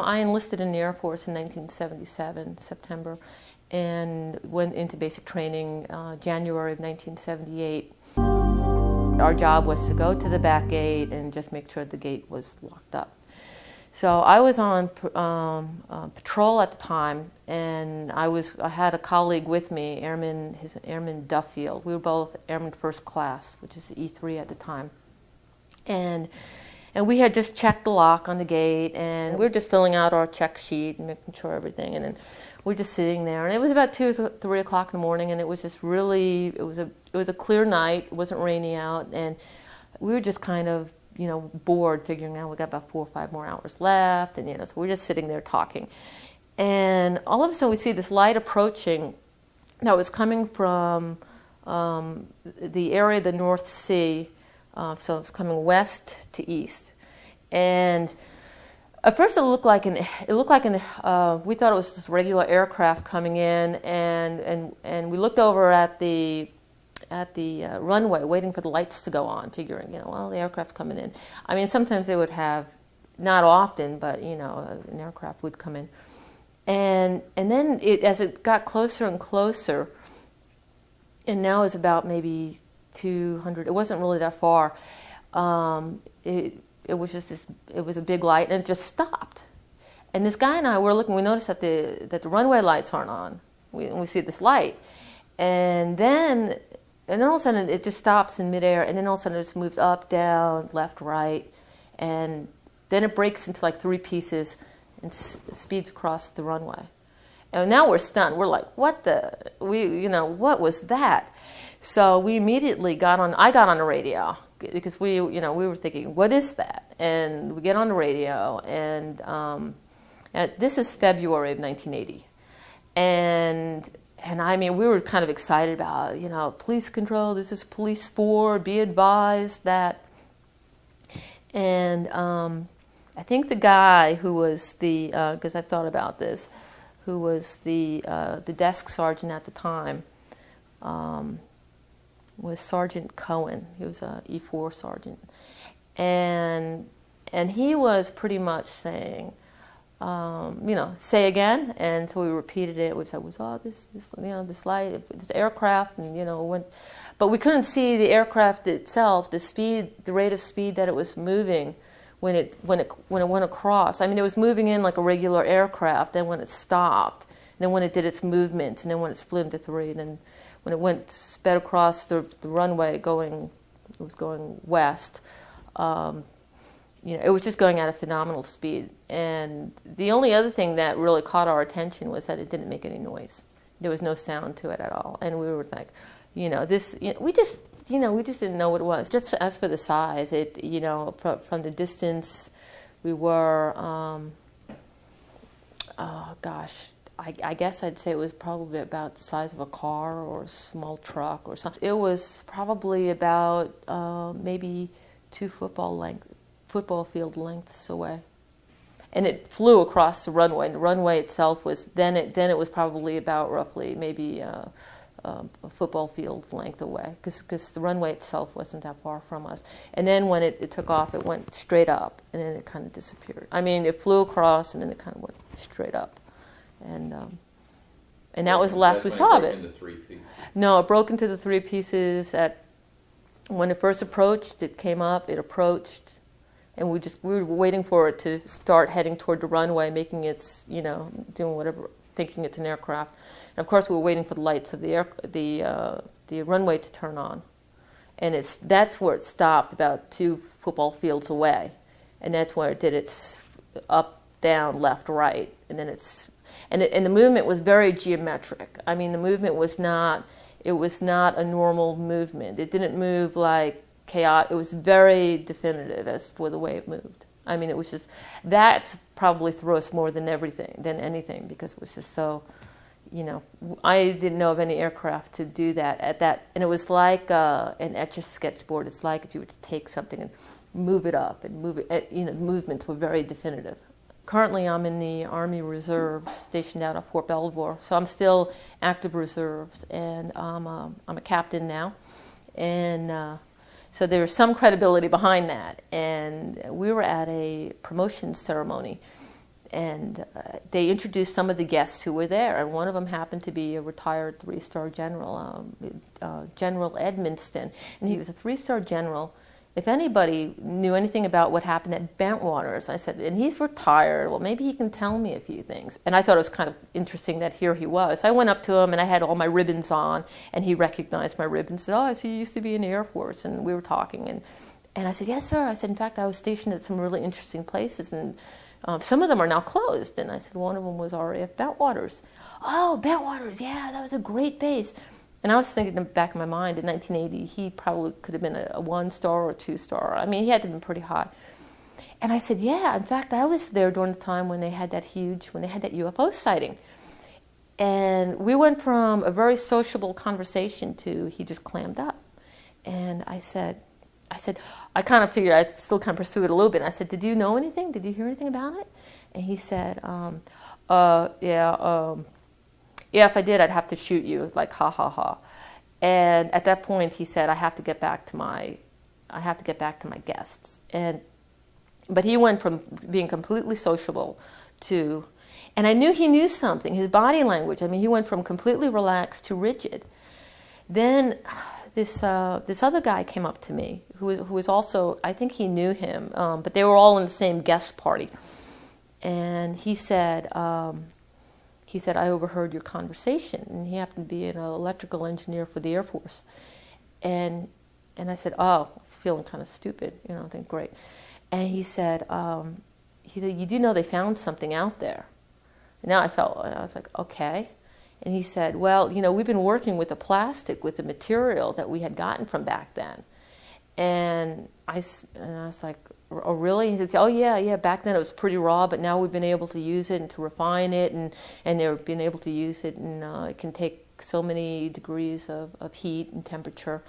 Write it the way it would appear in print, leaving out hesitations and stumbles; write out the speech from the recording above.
I enlisted in the Air Force in 1977, September, and went into basic training January of 1978. Our job was to go to the back gate and just make sure the gate was locked up. So I was on patrol at the time, and I had a colleague with me, Airman Duffield. We were both Airman First Class, which is the E3 at the time. And we had just checked the lock on the gate, and we were just filling out our check sheet and making sure everything. And then we were just sitting there, and it was about 2 or 3 o'clock in the morning, and it was just really, it was a clear night. It wasn't rainy out, and we were just kind of, bored, figuring out we got about 4 or 5 more hours left, and so we're just sitting there talking. And all of a sudden we see this light approaching that was coming from the area of the North Sea, so it's coming west to east. And at first it looked like we thought it was just regular aircraft coming in, and we looked over at the runway, waiting for the lights to go on, figuring, well, the aircraft's coming in. I mean, sometimes they would have, not often, but, an aircraft would come in. And then as it got closer and closer, and now it's about maybe 200, it wasn't really that far, it was a big light, and it just stopped. And this guy and I were looking, we noticed that the runway lights aren't on. We see this light. And then all of a sudden it just stops in midair, and then all of a sudden it just moves up, down, left, right, and then it breaks into like 3 pieces and speeds across the runway. And now we're stunned. We're like, what was that? So we immediately I got on the radio, because we were thinking, what is that? And we get on the radio, and this is February of 1980. And I mean, we were kind of excited about, police control, this is police 4, be advised that. And I think the guy who was because I've thought about this, who was the desk sergeant at the time, was Sergeant Cohen. He was a E4 sergeant. And he was pretty much saying, say again, and so we repeated it. We said, this light, this aircraft, and went, but we couldn't see the aircraft itself, the rate of speed that it was moving when it went across. I mean, it was moving in like a regular aircraft. Then when it stopped, and then when it did its movement, and then when it split into 3, and then when it sped across the runway, it was going west. It was just going at a phenomenal speed. And the only other thing that really caught our attention was that it didn't make any noise. There was no sound to it at all. And we were like, we just didn't know what it was. Just as for the size, from the distance, we were, I guess I'd say it was probably about the size of a car or a small truck or something. It was probably about maybe 2 football field lengths away, and it flew across the runway. And the runway itself was then it was probably about roughly maybe a football field length away, because the runway itself wasn't that far from us. And then when it took off, it went straight up, and then it kind of disappeared. I mean, it flew across, and then it kind of went straight up, and that was the last we saw of it. Into 3 pieces. No, it broke into the 3 pieces when it first approached. It came up, it approached. And we were waiting for it to start heading toward the runway, making its, doing whatever, thinking it's an aircraft. And of course, we were waiting for the lights of the runway to turn on. And that's where it stopped, about 2 football fields away. And that's where it did its up, down, left, right. And then and the movement was very geometric. I mean, the movement was not a normal movement. It didn't move like chaotic. It was very definitive as for the way it moved. I mean, it was just, that probably threw us more than anything, because it was just so, I didn't know of any aircraft to do that at that. And it was like an Etch-a-Sketch board. It's like if you were to take something and move it up and move it, movements were very definitive. Currently, I'm in the Army Reserves, stationed out of Fort Belvoir, so I'm still active reserves, and I'm a captain now, and so there's some credibility behind that. And we were at a promotion ceremony, they introduced some of the guests who were there, and one of them happened to be a retired three-star general, General Edmonston, and he was a three-star general. If anybody knew anything about what happened at Bentwaters, I said, and he's retired, well, maybe he can tell me a few things. And I thought it was kind of interesting that here he was. I went up to him, and I had all my ribbons on, and he recognized my ribbons and said, oh, I see you used to be in the Air Force, and we were talking. And I said, yes, sir. I said, in fact, I was stationed at some really interesting places, and some of them are now closed. And I said, one of them was RAF Bentwaters. Oh, Bentwaters, yeah, that was a great base. And I was thinking in the back of my mind, in 1980, he probably could have been a one-star or a two-star. I mean, he had to have been pretty high. And I said, yeah, in fact, I was there during the time when they had that UFO sighting. And we went from a very sociable conversation to he just clammed up. And I said, I kind of figured I'd still kind of pursue it a little bit. And I said, did you know anything? Did you hear anything about it? And he said, yeah, if I did, I'd have to shoot you, like, ha, ha, ha. And at that point, he said, I have to get back to my guests. But he went from being completely sociable to, and I knew he knew something, his body language. I mean, he went from completely relaxed to rigid. Then this other guy came up to me, who was also, I think he knew him, but they were all in the same guest party. And he said, I overheard your conversation. And he happened to be an electrical engineer for the Air Force. And I said, oh, feeling kind of stupid, I think, great. And he said, you do know they found something out there. And now I was like, okay. And he said, well, we've been working with the plastic, with the material that we had gotten from back then. And I was like, oh, really? He said, oh, yeah, back then it was pretty raw, but now we've been able to use it and to refine it, and they've been able to use it, and it can take so many degrees of heat and temperature.